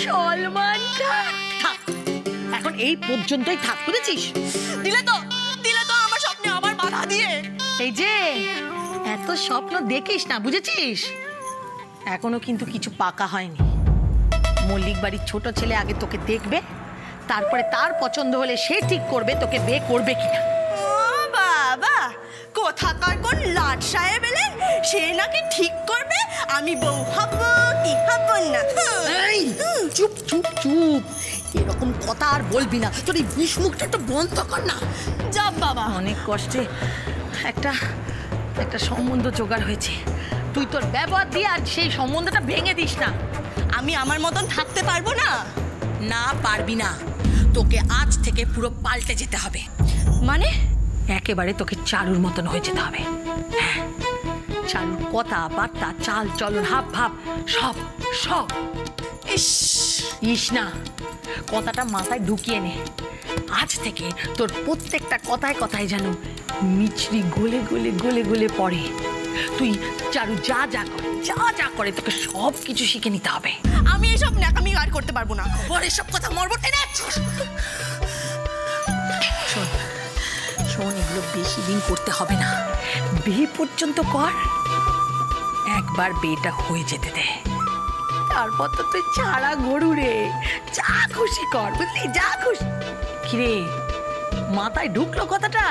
সলমান খান। থাক, এখন এই পর্যন্তই থাক, বুঝেছিস? দিলে তো আমার স্বপ্নে আবার বাধা দিয়ে। এই যে এত স্বপ্ন দেখিস না, বুঝেছিস? এখনো কিন্তু কিছু পাকা হয়নি। মল্লিক বাড়ির ছোট ছেলে আগে তোকে দেখবে, তারপরে তার পছন্দ হলে সে ঠিক করবে তোকে বিয়ে করবে কিনা। ও বাবা, কোথাকার কোন লাট সাহেব এলেন, সে নাকি ঠিক করবে আমি বউ হব কি হব না। চুপ চুপ চুপ, এরকম কথা আর বলবি না। তোর এই বিষ মুখটা একটু বন্ধ কর না। যাব বাবা। অনেক কষ্টে একটা সম্বন্ধ জোগাড় হয়েছে, তুই তোর ব্যবহার দিয়ে আর সেই সম্বন্ধটা ভেঙে দিস না। আমি আমার মতন থাকতে পারবো না? না, পারবি না। তোকে আজ থেকে পুরো পাল্টে যেতে হবে। মানে? একেবারে তোকে চারুর মতন হয়ে যেতে হবে। হ্যাঁ, চারুর কথা বার্তা চাল চলন হাব ভাব সব সব। ইস না, কথাটা মাথায় ঢুকিয়ে নে। আজ থেকে তোর প্রত্যেকটা কথায় কথায় যেন মিছরি গলে গলে গলে গলে পড়ে। তুই চারু যা যা করে তোকে সব কিছু শিখে নিতে হবে। আমি এসব ন্যাকামি আর করতে পারবো না। ওর এসব কথা মরবো টেনে। শোন, এগুলো বেশি দিন করতে হবে না, বিয়ে পর্যন্ত কর। একবার বিয়েটা হয়ে যেতে দে, তারপর তো তুই ছাড়া গরু রে, যা খুশি কর, বুঝলি? যা খুশি। কিরে, মাথায় ঢুকলো কথাটা?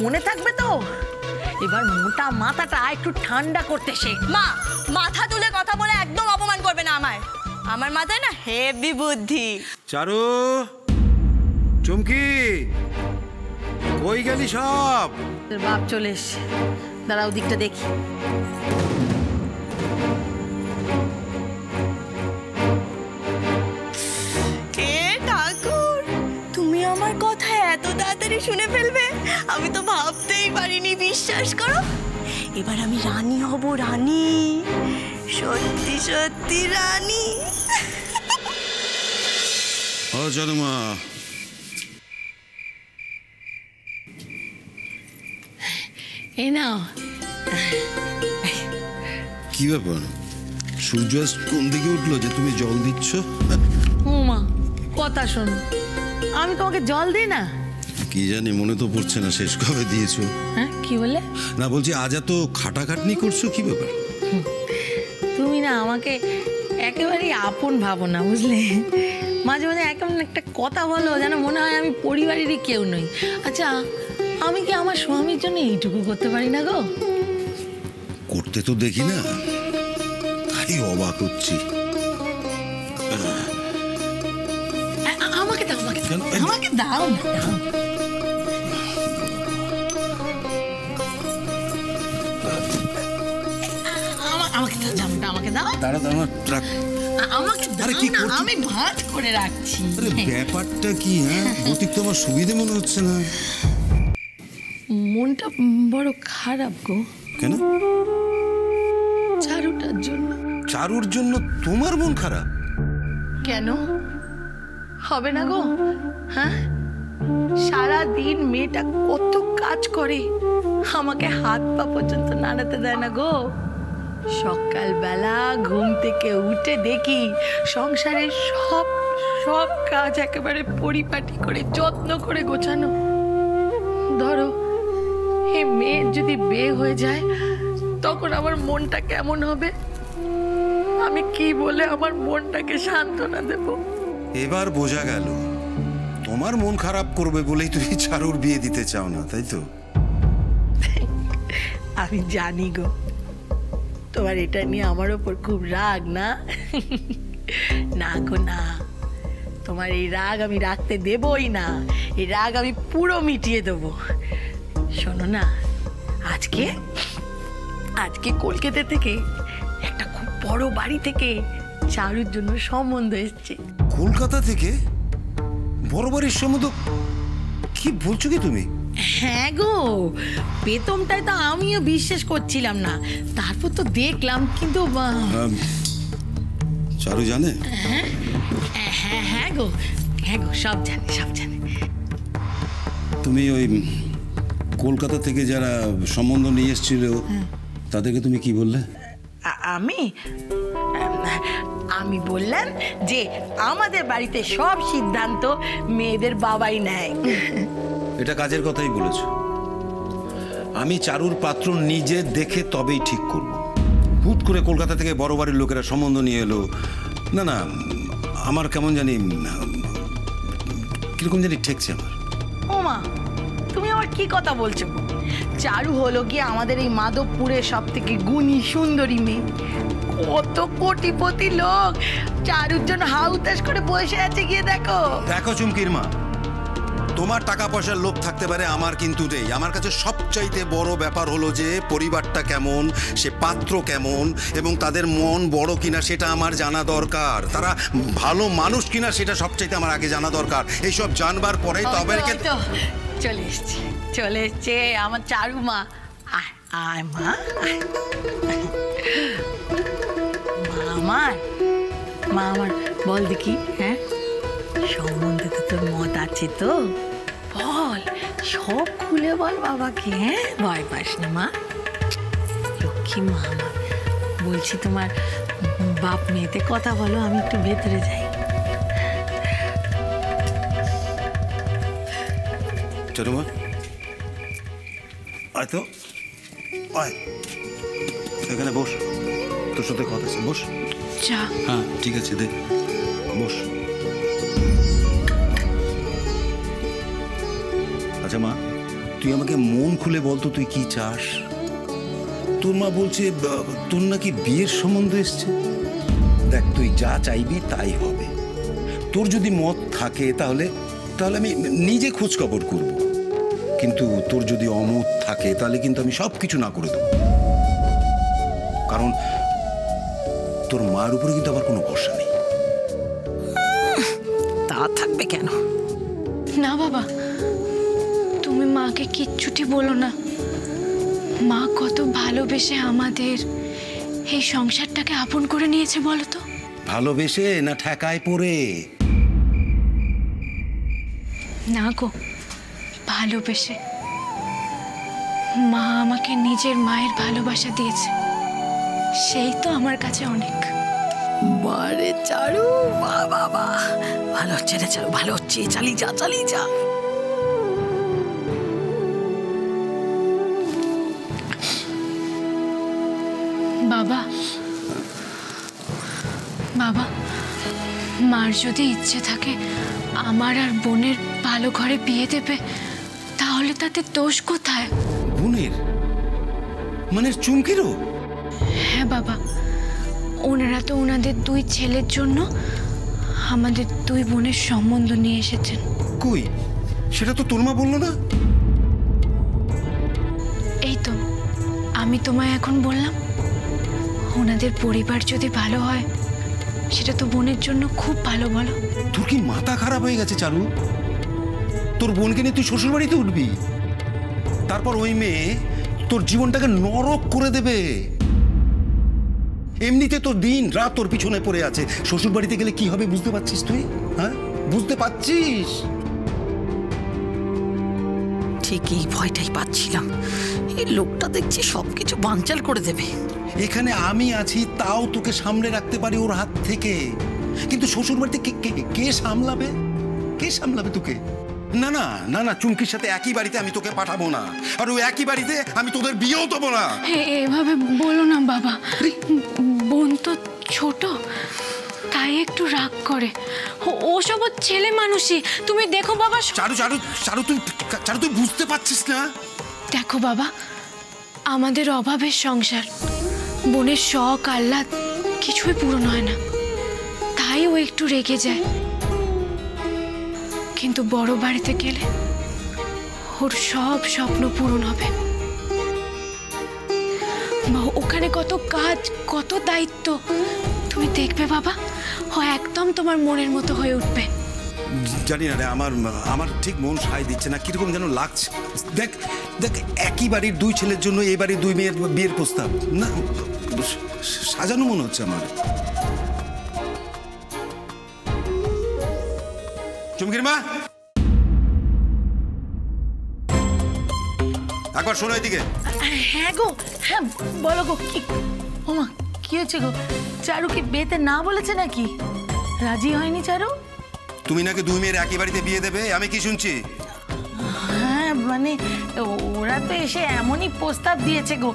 মনে থাকবে তো? এবার মোটা মাথাটা একটু ঠান্ডা করতে শেখ। মা, মাথা তুলে কথা বলে একদম অপমান করবে না আমায়। আমার মাথায় না হেভি বুদ্ধি। চারু, চুমকি, কই গেলি সব? তোর বাপ চলে এসছে, দাঁড়াও দিকটা দেখি। তুমি আমার কথা এত তাড়াতাড়ি শুনে ফেলবে আমি তো ভাবতেই পারিনি। বিশ্বাস করো, এবার আমি রানী হব, রানী, সত্যি সত্যি রানী। ও জানুমা, এই নাও। কি ব্যাপার, সূর্য আজ কোন দিকে উঠলো যে তুমি জল দিচ্ছ? ও মা, কথা শোনো, আমি তোমাকে জল দিই না? কি জানি, মনে তো পড়ছে না শেষ কবে দিয়েছো। হ্যাঁ, কি বলে? না, বলছি আজ এত খাটাখাটনি করছো, কি ব্যাপার? তুমি না আমাকে একেবারেই আপন ভাবো না, বুঝলে? মাঝে মাঝে এমন একটা কথা বলো যেন মনে হয় আমি পরিবারেরই কেউ নই। আচ্ছা, আমি কি আমার স্বামীর জন্য এইটুকু করতে পারি না গো? করতে তো দেখি না, তাই অবাক হচ্ছি। আমাকে দাও, আমাকে দাও না, দাও। আমাকে দাও জামাটা, আমাকে দাও। দাঁড়া দাঁড়া, আমাকে দাও না, আমি ভাঁজ করে রাখছি। ব্যাপারটা কি? হ্যাঁ, গতিক তো আমার সুবিধে মনে হচ্ছে না। মনটা বড় খারাপ গো। কেন? চারুটার জন্য। চারুর জন্য তোমার মন খারাপ? কেন হবে না গো? হ্যাঁ, সারা দিন মেয়েটা কত কাজ করে, আমাকে হাত পা পর্যন্ত নাড়াতে দেয় না গো। সকালবেলা ঘুম থেকে উঠে দেখি সংসারের সব সব কাজ একেবারে পরিপাটি করে যত্ন করে গোছানো। ধরো, এই মেয়ের যদি বিয়ে হয়ে যায় তখন আমার মনটা কেমন হবে? আমি কি বলে আমার মনটাকে সান্ত্বনা দেব? এবার বোঝা গেল, তোমার মন খারাপ করবে বলেই তুমি চারুর বিয়ে দিতে চাও না, তাই তো? আমি জানি গো, তোমার এটা নিয়ে আমার ওপর খুব রাগ না? না গো না, তোমার এই রাগ আমি রাখতে দেবই না। এই রাগ আমি পুরো মিটিয়ে দেবো। শোনো না, আজকে কলকাতা থেকে একটা খুব বড় বাড়ি থেকে চারুর জন্য সম্বন্ধ এসছে। কলকাতা থেকে বড় বাড়ির সম্বন্ধ? কি বলছো কি তুমি? হ্যাঁ গো, প্রথমটায় তো আমিও বিশ্বাস করছিলাম না, তারপর তো দেখলাম। কিন্তু চারু জানে? হ্যাঁ হ্যাঁ হ্যাঁ গো, হ্যাঁ গো, সব জানে, সব জানে। তুমি ওই কলকাতা থেকে যারা সম্বন্ধ নিয়ে এসেছিল তাদেরকে তুমি কি বললে? আমি আমি বললাম যে আমাদের বাড়িতে সব সিদ্ধান্ত মেয়েদের বাবাই নেয়। এটা কাজের কথাই বলেছো। আমি চারুর পাত্র নিজে দেখে তবেই ঠিক করব। হুট করে কলকাতা থেকে বড় বাড়ির লোকেরা সম্বন্ধ নিয়ে এলো, না না, আমার কেমন জানি কিরকম জানি ঠেকছে আমার। ওমা, তুমি আমার কি কথা বলছো? চারু হলো গিয়ে আমাদের এই মাধবপুরের সব থেকে গুণী সুন্দরী মেয়ে। কত কোটিপতি লোক চারুর জন্য হাউতাস করে বসে আছে, গিয়ে দেখো। দেখো চুমকির মা, তোমার টাকা পয়সার লোভ থাকতে পারে, আমার কিন্তু নেই। আমার কাছে সবচাইতে বড় ব্যাপার হলো যে পরিবারটা কেমন, সে পাত্র কেমন, এবং তাদের মন বড় কিনা সেটা আমার জানা দরকার। তারা ভালো মানুষ কিনা সেটা সবচাইতে আমার আগে জানা দরকার। এইসব জানবার পরেই তবে চলে এসছে, চলে এসছে আমার চারু মা। আয় আয় মা, মা আমার বল দেখি, হ্যাঁ সম্বন্ধে তো তোর মত আছে তো, বল, সব খুলে বল বাবাকে। হ্যাঁ, ভয় পাস না মা, লক্ষ্মী মা আমার। বলছি তোমার বাপ মেয়েতে কথা বলো, আমি একটু ভেতরে যাই। চলো মা, আয় তো, আয় এখানে বস, তোর সাথে কথা আছে, বস। হ্যাঁ ঠিক আছে, দে বস। আচ্ছা মা, তুই আমাকে মন খুলে বলতো তুই কি চাস? তোর মা বলছে তোর নাকি বিয়ের সম্বন্ধ এসছে। দেখ, তুই যা চাইবি তাই হবে। তোর যদি মত থাকে তাহলে তাহলে আমি নিজে খোঁজ খবর করব, কিন্তু তোর যদি অমত থাকে তাহলে কিন্তু আমি সব কিছু না করে দেবো। কারণ তোর মার উপরে কিন্তু আমার কোনো ভরসা নেই। তা থাকবে কেন? না বাবা, তুমি মাকে কিচ্ছুটি বলো না। মা কত ভালোবেসে আমাদের এই সংসারটাকে আপন করে নিয়েছে বলো তো। ভালোবেসে না ঠেকায় পড়ে? না গো, ভালোবেসে। মা আমাকে নিজের মায়ের ভালোবাসা দিয়েছে, সেই তো আমার কাছে অনেক। বারে চারু, বাবা ভালো হচ্ছে রে চারু, ভালো হচ্ছে, চালিয়ে যা, চালিয়ে যা। বাবা, বাবা, মার যদি ইচ্ছে থাকে আমার আর বোনের ভালো ঘরে বিয়ে দেবে, তাহলে তাতে দোষ কোথায়? বোনের মানে চুমকিরও? হ্যাঁ বাবা, ওনারা তো ওনাদের দুই ছেলের জন্য আমাদের দুই বোনের সম্বন্ধ নিয়ে এসেছেন। কই, সেটা তো তোর মা বললো না? এই তো আমি তোমায় এখন বললাম। ওনাদের পরিবার যদি ভালো হয় সেটা তো বোনের জন্য খুব ভালো, বলো। তোর কি মাথা খারাপ হয়ে গেছে চারু? তোর বোনকে নিয়ে তুই শ্বশুর বাড়িতে উঠবি, তারপর ওই মেয়ে তোর জীবনটাকে নরক করে দেবে। এমনিতে তোর দিন রাত তোর পিছনে পড়ে আছে, শ্বশুর বাড়িতে গেলে কি হবে বুঝতে পারছিস তুই? হ্যাঁ, বুঝতে পারছিস? ঠিকই ভয়টাই পাচ্ছিলাম, এই লোকটা দেখছি সবকিছু বানচাল করে দেবে। এখানে আমি আছি, তাও তোকে সামনে রাখতে পারি ওর হাত থেকে, কিন্তু শ্বশুর বাড়িতে কে সামলাবে? কে সামলাবে তোকে? না না না না, চুমকির সাথে একই বাড়িতে আমি তোকে পাঠাবো না, আর ওই একই বাড়িতে আমি তোদের বিয়েও দেবো না। এভাবে বলো না বাবা, বোন তো ছোট, তাই একটু রাগ করে। ওসব ছেলে মানুষই, তুমি দেখো বাবা। চারু চারু চারু তুই বুঝতে পারছিস না? দেখো বাবা, আমাদের অভাবের সংসার, বোনের শখ আহ্লাদ কিছুই পূরণ হয় না, তাই ও একটু রেগে যায়। কিন্তু বড় বাড়িতে গেলে ওর সব স্বপ্ন পূরণ হবে। ওখানে কত কাজ, কত দায়িত্ব, তুমি দেখবে বাবা, ও একদম তোমার মনের মতো হয়ে উঠবে। জানি না রে, আমার ঠিক মন সায় দিচ্ছে না, কিরকম যেন লাগছে। দেখ দেখ, একই বাড়ির দুই ছেলের জন্য এই বাড়ির দুই মেয়ের বিয়ের প্রস্তাব না, সাজানো মনে হচ্ছে আমার। চুমকির মা, একবার শোনো এদিকে। হ্যাঁ গো, হ্যাঁ বলো গো। কি ওমা, কি হয়েছে গো? চারু কি বিয়েতে না বলেছে নাকি? রাজি হয়নি চারু? তুমি নাকি 2 মেয়ের একই বাড়িতে বিয়ে দেবে, আমি কি শুনছি? হ্যাঁ মানে ওরা তো এসে এমনই প্রস্তাব দিয়েছে গো,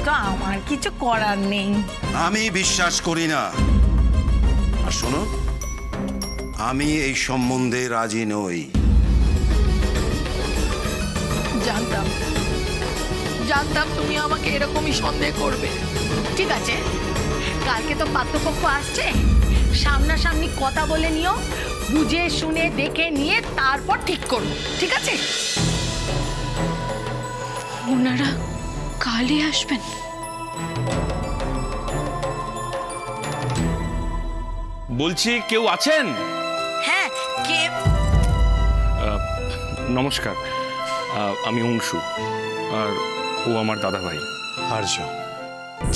তো আমার কিছু করার নেই। আমি বিশ্বাস করি না। আর শোনো, আমি এই সম্বন্ধে রাজি নই। জানতাম জানতাম তুমি আমাকে এরকমই সন্দেহ করবে। ঠিক আছে, কালকে তো পাত্রপক্ষ আসছে, সামনাসামনি কথা বলে নিও, বুঝে শুনে দেখে নিয়ে তারপর ঠিক করবো, ঠিক আছে? ওনারা কালই আসবেন? বলছি কেউ আছেন? হ্যাঁ, কে? নমস্কার, আমি অংশু, আর ও আমার দাদা ভাই আর্য।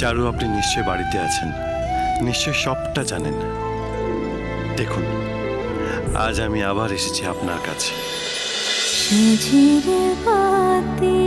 চারু, আপনি নিশ্চয় বাড়িতে আছেন, নিশ্চয় সবটা জানেন। দেখুন, আজ আমি আবার এসেছি আপনার কাছে। সাজিরে বাতি